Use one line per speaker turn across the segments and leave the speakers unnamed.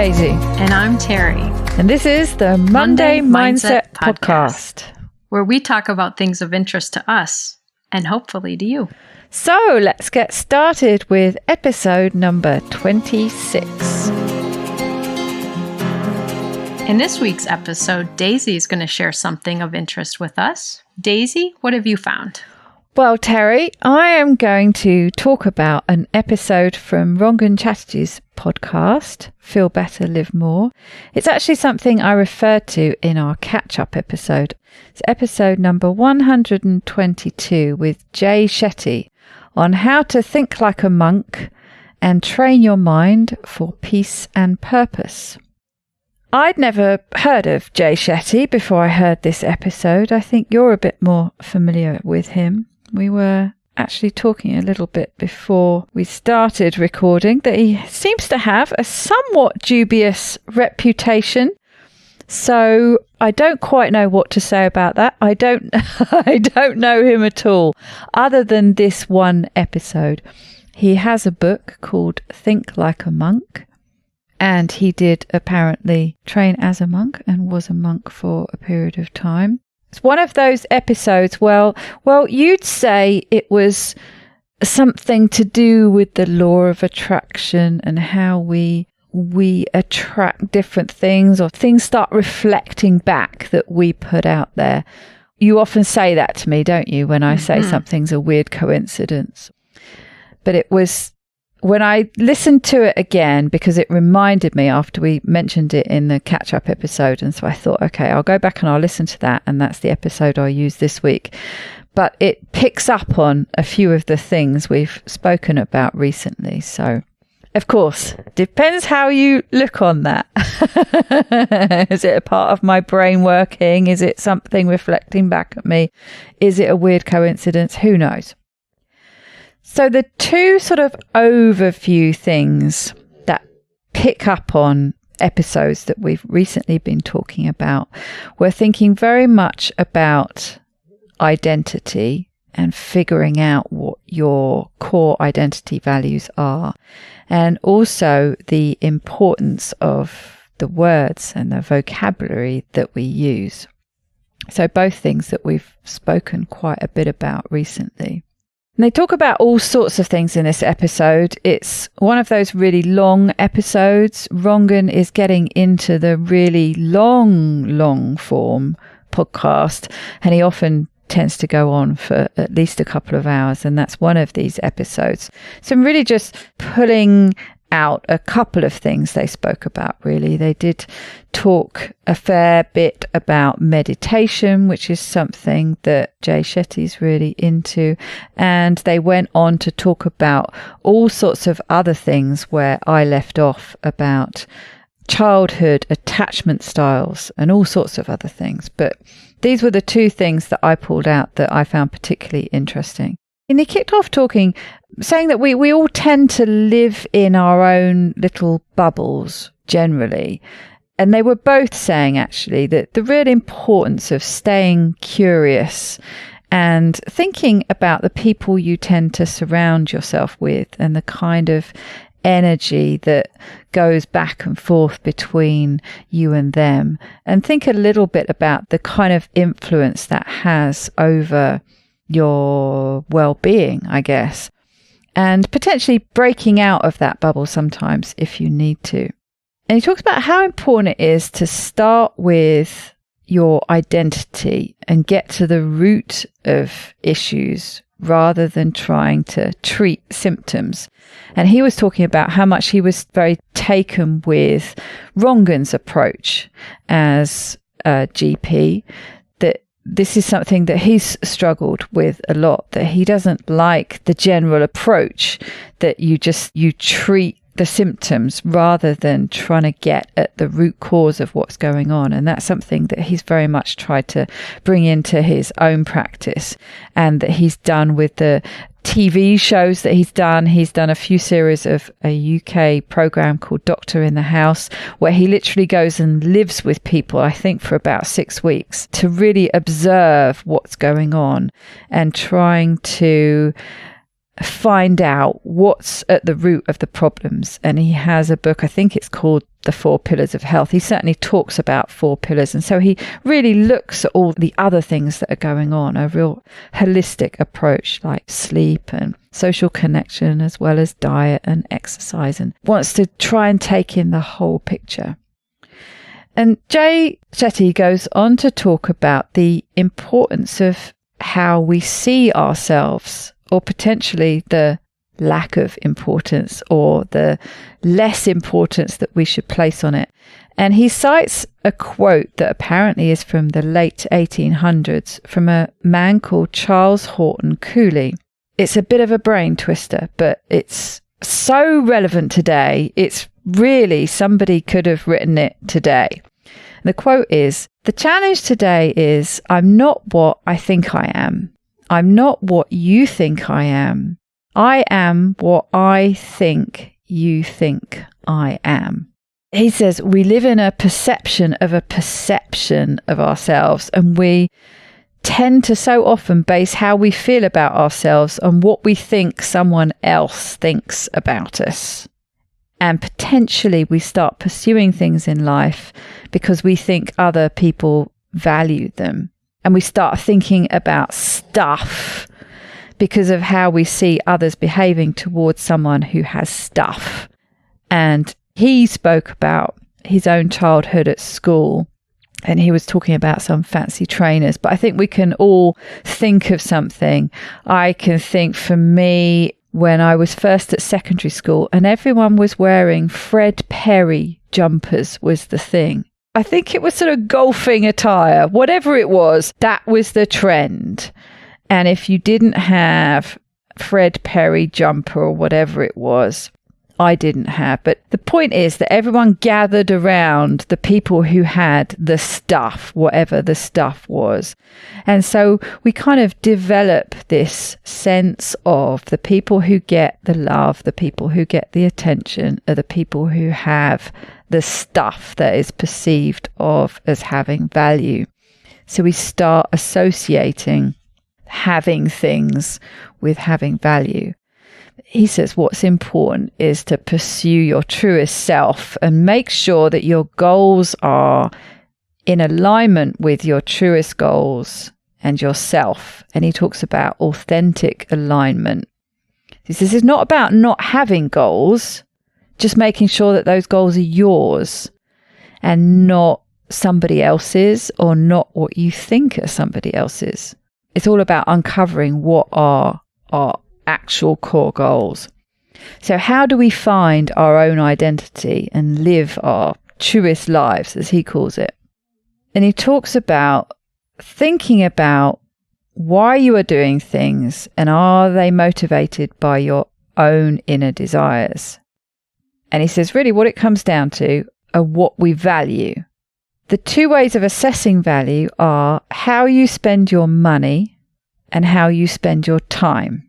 Daisy.
And I'm Terri.
And this is the Monday Mindset Podcast,
where we talk about things of interest to us and hopefully to you.
So let's get started with episode number 26.
In this week's episode, Daisy is going to share something of interest with us. Daisy, what have you found?
Well, Terri, I am going to talk about an episode from Rangan Chatterjee's podcast, Feel Better, Live More. It's actually something I referred to in our catch-up episode. It's episode number 122 with Shetty on how to think like a monk and train your mind for peace and purpose. I'd never heard of Shetty before I heard this episode. I think you're a bit more familiar with him. We were actually talking a little bit before we started recording that he seems to have a somewhat dubious reputation. So I don't quite know what to say about that. I don't know him at all, other than this one episode. He has a book called Think Like a Monk, and he did apparently train as a monk and was a monk for a period of time. It's one of those episodes, well, you'd say it was something to do with the law of attraction and how we attract different things, or things start reflecting back that we put out there. You often say that to me, don't you, when I say something's a weird coincidence. But it was when I listened to it again, because it reminded me after we mentioned it in the catch-up episode. And so I thought, okay, I'll go back and I'll listen to that. And that's the episode I'll use this week. But it picks up on a few of the things we've spoken about recently. So, of course, depends how you look on that. Is it a part of my brain working? Is it something reflecting back at me? Is it a weird coincidence? Who knows? So the two sort of overview things that pick up on episodes that we've recently been talking about, we're thinking very much about identity and figuring out what your core identity values are, and also the importance of the words and the vocabulary that we use. So both things that we've spoken quite a bit about recently. And they talk about all sorts of things in this episode. It's one of those really long episodes. Rangan is getting into the really long form podcast, and he often tends to go on for at least a couple of hours, and that's one of these episodes. So I'm really just pulling out a couple of things they spoke about, really. They did talk a fair bit about meditation, which is something that Shetty's really into. And they went on to talk about all sorts of other things where I left off, about childhood attachment styles and all sorts of other things. But these were the two things that I pulled out that I found particularly interesting. And he kicked off saying that we all tend to live in our own little bubbles generally. And they were both saying actually that the real importance of staying curious and thinking about the people you tend to surround yourself with and the kind of energy that goes back and forth between you and them, and think a little bit about the kind of influence that has over your well-being, I guess, and potentially breaking out of that bubble sometimes if you need to. And he talks about how important it is to start with your identity and get to the root of issues rather than trying to treat symptoms. And he was talking about how much he was very taken with Rangan's approach as a GP, that this is something that he's struggled with a lot, that he doesn't like the general approach that you treat the symptoms rather than trying to get at the root cause of what's going on. And that's something that he's very much tried to bring into his own practice, and that he's done with the TV shows that he's done. He's done a few series of a UK program called Doctor in the House, where he literally goes and lives with people, I think for about 6 weeks, to really observe what's going on and trying to find out what's at the root of the problems. And he has a book, I think it's called The 4 Pillars of Health. He certainly talks about 4 pillars. And so he really looks at all the other things that are going on, a real holistic approach like sleep and social connection, as well as diet and exercise, and wants to try and take in the whole picture. And Shetty goes on to talk about the importance of how we see ourselves, or potentially the lack of importance or the less importance that we should place on it. And he cites a quote that apparently is from the late 1800s from a man called Charles Horton Cooley. It's a bit of a brain twister, but it's so relevant today. It's really, somebody could have written it today. The quote is, "The challenge today is, I'm not what I think I am. I'm not what you think I am. I am what I think you think I am." He says we live in a perception of ourselves, and we tend to so often base how we feel about ourselves on what we think someone else thinks about us. And potentially we start pursuing things in life because we think other people value them. And we start thinking about stuff because of how we see others behaving towards someone who has stuff. And he spoke about his own childhood at school, and he was talking about some fancy trainers. But I think we can all think of something. I can think for me, when I was first at secondary school and everyone was wearing Fred Perry jumpers was the thing. I think it was sort of golfing attire, whatever it was, that was the trend. And if you didn't have Fred Perry jumper or whatever it was, I didn't have. But the point is that everyone gathered around the people who had the stuff, whatever the stuff was. And so we kind of develop this sense of the people who get the love, the people who get the attention, are the people who have the stuff that is perceived of as having value. So we start associating having things with having value. He says what's important is to pursue your truest self and make sure that your goals are in alignment with your truest goals and yourself. And he talks about authentic alignment. He says it's not about not having goals, just making sure that those goals are yours and not somebody else's, or not what you think are somebody else's. It's all about uncovering what are our actual core goals. So how do we find our own identity and live our truest lives, as he calls it? And he talks about thinking about why you are doing things, and are they motivated by your own inner desires? And he says really what it comes down to are what we value. The 2 ways of assessing value are how you spend your money and how you spend your time.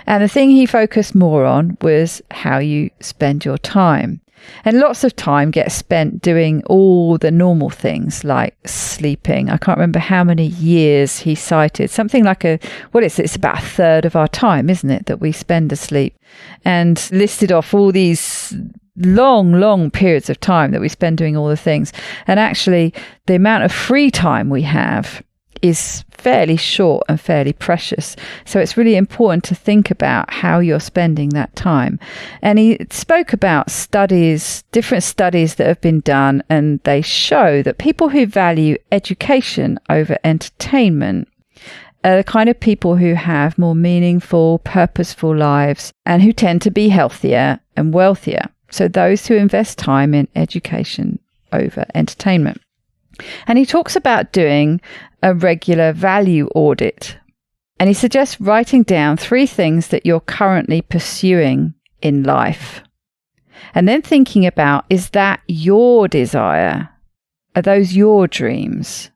And the thing he focused more on was how you spend your time. And lots of time gets spent doing all the normal things like sleeping. I can't remember how many years he cited. Something like it's about a third of our time, isn't it, that we spend asleep. And listed off all these long periods of time that we spend doing all the things. And actually, the amount of free time we have is fairly short and fairly precious. So it's really important to think about how you're spending that time. And he spoke about different studies that have been done, and they show that people who value education over entertainment are the kind of people who have more meaningful, purposeful lives and who tend to be healthier and wealthier. So those who invest time in education over entertainment. And he talks about doing a regular value audit. And he suggests writing down 3 things that you're currently pursuing in life. And then thinking about, is that your desire? Are those your dreams?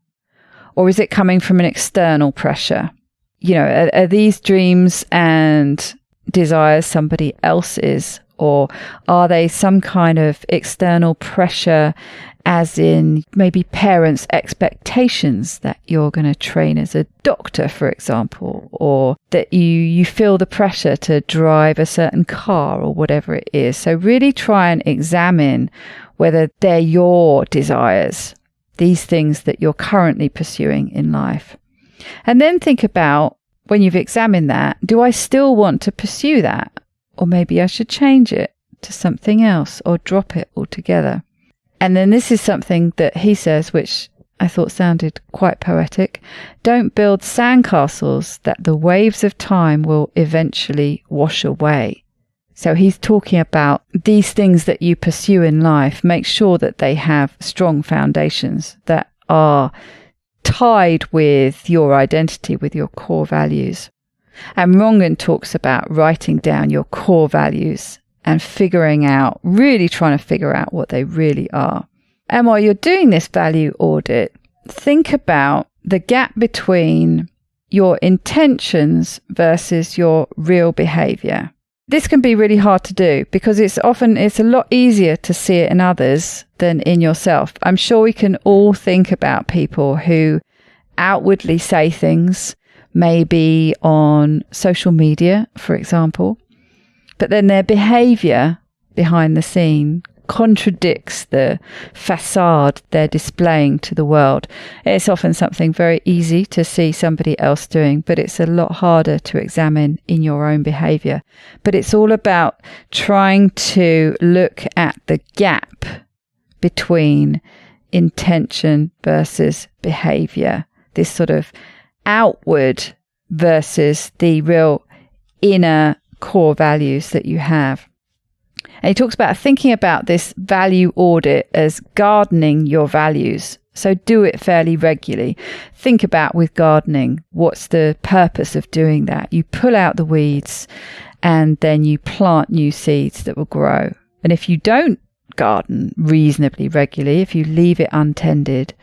Or is it coming from an external pressure? You know, are these dreams and desires somebody else's? Or are they some kind of external pressure as in maybe parents' expectations that you're going to train as a doctor, for example, or that you feel the pressure to drive a certain car or whatever it is. So really try and examine whether they're your desires, these things that you're currently pursuing in life. And then think about, when you've examined that, do I still want to pursue that? Or maybe I should change it to something else or drop it altogether. And then this is something that he says, which I thought sounded quite poetic. Don't build sandcastles that the waves of time will eventually wash away. So he's talking about these things that you pursue in life. Make sure that they have strong foundations that are tied with your identity, with your core values. And Rangan talks about writing down your core values and really trying to figure out what they really are. And while you're doing this value audit, think about the gap between your intentions versus your real behaviour. This can be really hard to do because it's a lot easier to see it in others than in yourself. I'm sure we can all think about people who outwardly say things, maybe on social media, for example, but then their behaviour behind the scene contradicts the facade they're displaying to the world. It's often something very easy to see somebody else doing, but it's a lot harder to examine in your own behaviour. But it's all about trying to look at the gap between intention versus behaviour, this sort of outward versus the real inner core values that you have. And he talks about thinking about this value audit as gardening your values. So do it fairly regularly. Think about with gardening, what's the purpose of doing that? You pull out the weeds and then you plant new seeds that will grow. And if you don't garden reasonably regularly, if you leave it untended,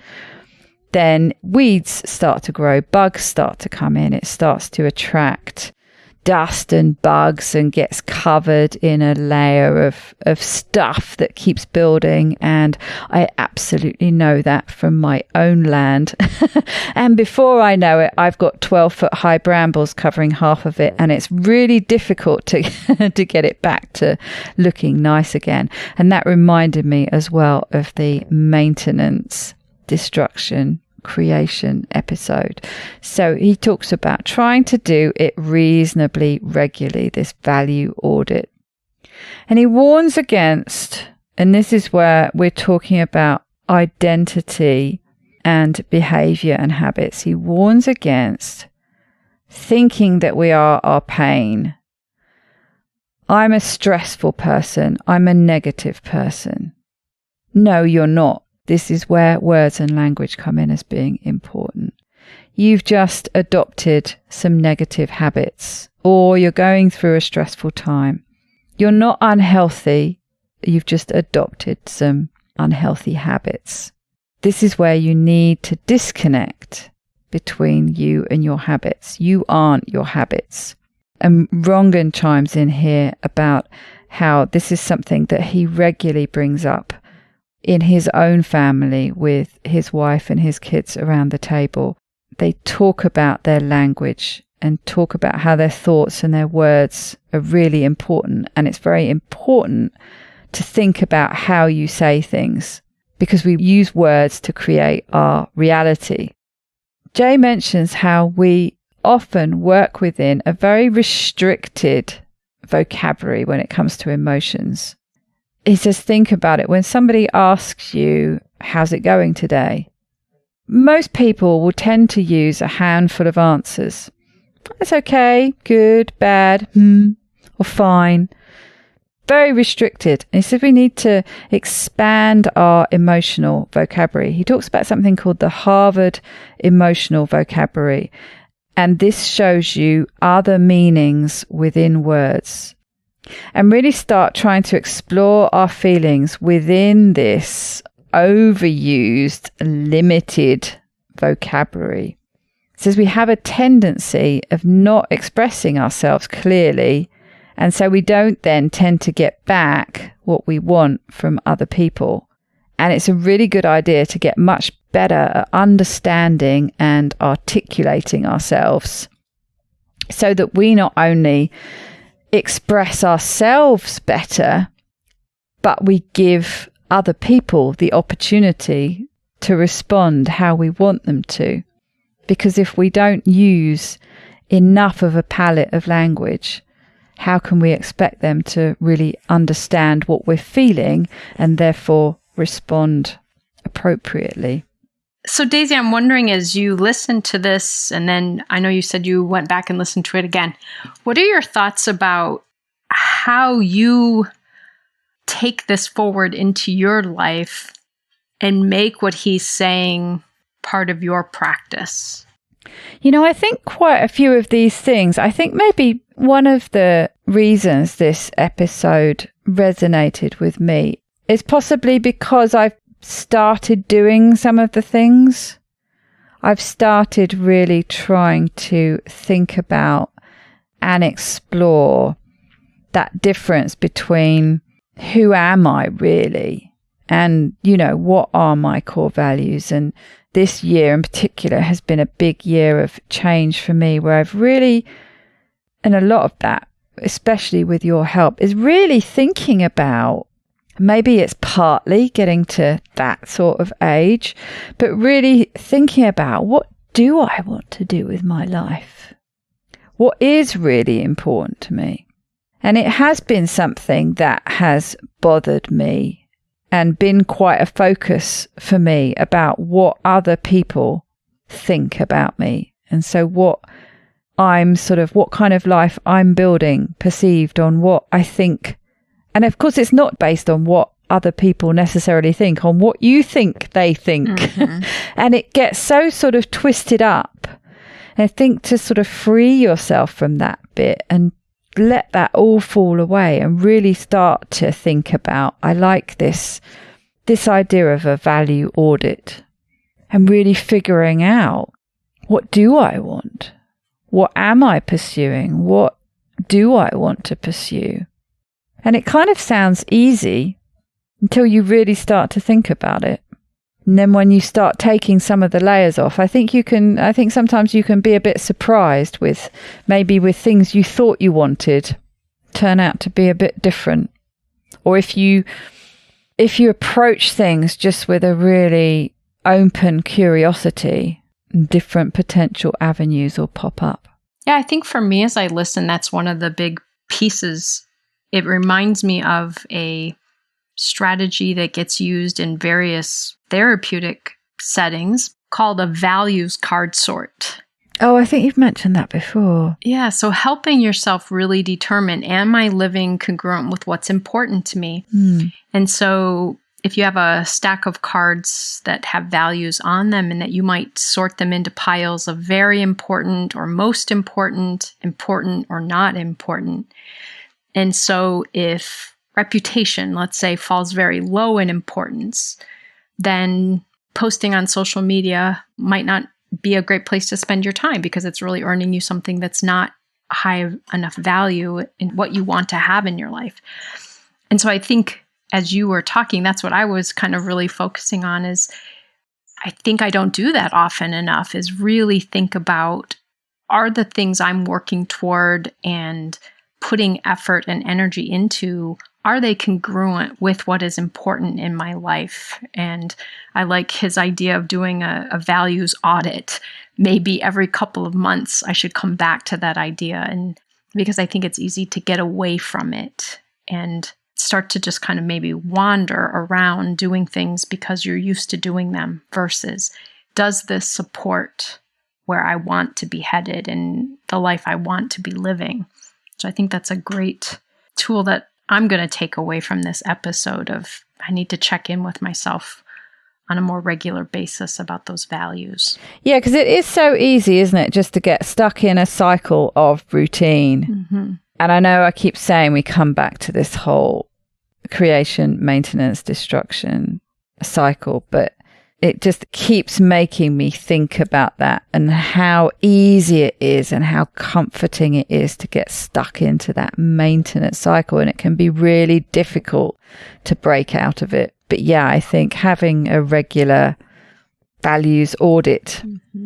then weeds start to grow, bugs start to come in, it starts to attract dust and bugs and gets covered in a layer of stuff that keeps building. And I absolutely know that from my own land. And before I know it, I've got 12-foot high brambles covering half of it, and it's really difficult to to get it back to looking nice again. And that reminded me as well of the maintenance, destruction, creation episode. So he talks about trying to do it reasonably regularly, this value audit. And he warns against, and this is where we're talking about identity and behavior and habits. He warns against thinking that we are our pain. I'm a stressful person. I'm a negative person. No, you're not. This is where words and language come in as being important. You've just adopted some negative habits, or you're going through a stressful time. You're not unhealthy. You've just adopted some unhealthy habits. This is where you need to disconnect between you and your habits. You aren't your habits. And Rangan chimes in here about how this is something that he regularly brings up in his own family with his wife and his kids around the table. They talk about their language and talk about how their thoughts and their words are really important. And it's very important to think about how you say things, because we use words to create our reality. Jay mentions how we often work within a very restricted vocabulary when it comes to emotions. He says, think about it. When somebody asks you, how's it going today? Most people will tend to use a handful of answers. It's okay, good, bad, or fine. Very restricted. And he said we need to expand our emotional vocabulary. He talks about something called the Harvard Emotional Vocabulary. And this shows you other meanings within words. And really start trying to explore our feelings within this overused, limited vocabulary. It says we have a tendency of not expressing ourselves clearly, and so we don't then tend to get back what we want from other people. And it's a really good idea to get much better at understanding and articulating ourselves so that we not only express ourselves better, but we give other people the opportunity to respond how we want them to. Because if we don't use enough of a palette of language, how can we expect them to really understand what we're feeling and therefore respond appropriately?
So Daisy, I'm wondering, as you listen to this, and then I know you said you went back and listened to it again, what are your thoughts about how you take this forward into your life and make what he's saying part of your practice?
You know, I think quite a few of these things, I think maybe one of the reasons this episode resonated with me is possibly because I've started doing some of the things. I've started really trying to think about and explore that difference between who am I really and, you know, what are my core values. And this year in particular has been a big year of change for me, where I've really, and a lot of that, especially with your help, is really thinking about, maybe it's partly getting to that sort of age, but really thinking about, what do I want to do with my life? What is really important to me? And it has been something that has bothered me and been quite a focus for me about what other people think about me. And so what kind of life I'm building, perceived on what I think. And of course, it's not based on what other people necessarily think, on what you think they think. Mm-hmm. And it gets so sort of twisted up. And I think to sort of free yourself from that bit and let that all fall away and really start to think about, I like this idea of a value audit and really figuring out, what do I want? What am I pursuing? What do I want to pursue? And it kind of sounds easy until you really start to think about it. And then when you start taking some of the layers off, I think sometimes you can be a bit surprised with things you thought you wanted turn out to be a bit different. Or if you approach things just with a really open curiosity, different potential avenues will pop up.
Yeah, I think for me, as I listen, that's one of the big pieces. It reminds me of a strategy that gets used in various therapeutic settings called a values card sort.
Oh, I think you've mentioned that before.
Yeah, so helping yourself really determine, am I living congruent with what's important to me? And so if you have a stack of cards that have values on them, and that you might sort them into piles of very important or most important, important or not important. And so if reputation, let's say, falls very low in importance, then posting on social media might not be a great place to spend your time, because it's really earning you something that's not high enough value in what you want to have in your life. And so I think as you were talking, that's what I was kind of really focusing on, is I think I don't do that often enough, is really think about, are the things I'm working toward and putting effort and energy into, are they congruent with what is important in my life? And I like his idea of doing a values audit. Maybe every couple of months I should come back to that idea, and because I think it's easy to get away from it and start to just kind of maybe wander around doing things because you're used to doing them, versus, does this support where I want to be headed and the life I want to be living? So I think that's a great tool that I'm going to take away from this episode of, I need to check in with myself on a more regular basis about those values.
Yeah, because it is so easy, isn't it, just to get stuck in a cycle of routine. Mm-hmm. And I know I keep saying we come back to this whole creation, maintenance, destruction cycle, but it just keeps making me think about that and how easy it is and how comforting it is to get stuck into that maintenance cycle. And it can be really difficult to break out of it. But yeah, I think having a regular values audit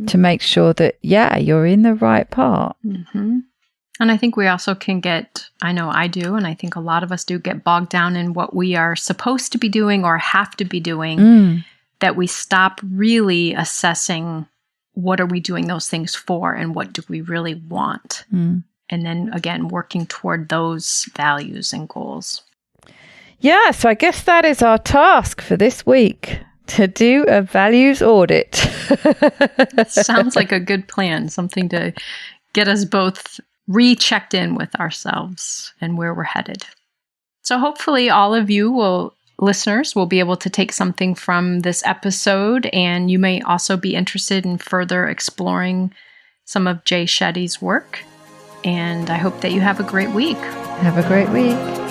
to make sure that, you're in the right part.
Mm-hmm. And I think we also can I know I do, and I think a lot of us do get bogged down in what we are supposed to be doing or have to be doing, that we stop really assessing what are we doing those things for and what do we really want. And then again, working toward those values and goals.
Yeah, so I guess that is our task for this week, to do a values audit.
Sounds like a good plan, something to get us both rechecked in with ourselves and where we're headed. So hopefully all of you listeners will be able to take something from this episode, and you may also be interested in further exploring some of Jay Shetty's work. And I hope that you have a great week.
Have a great week.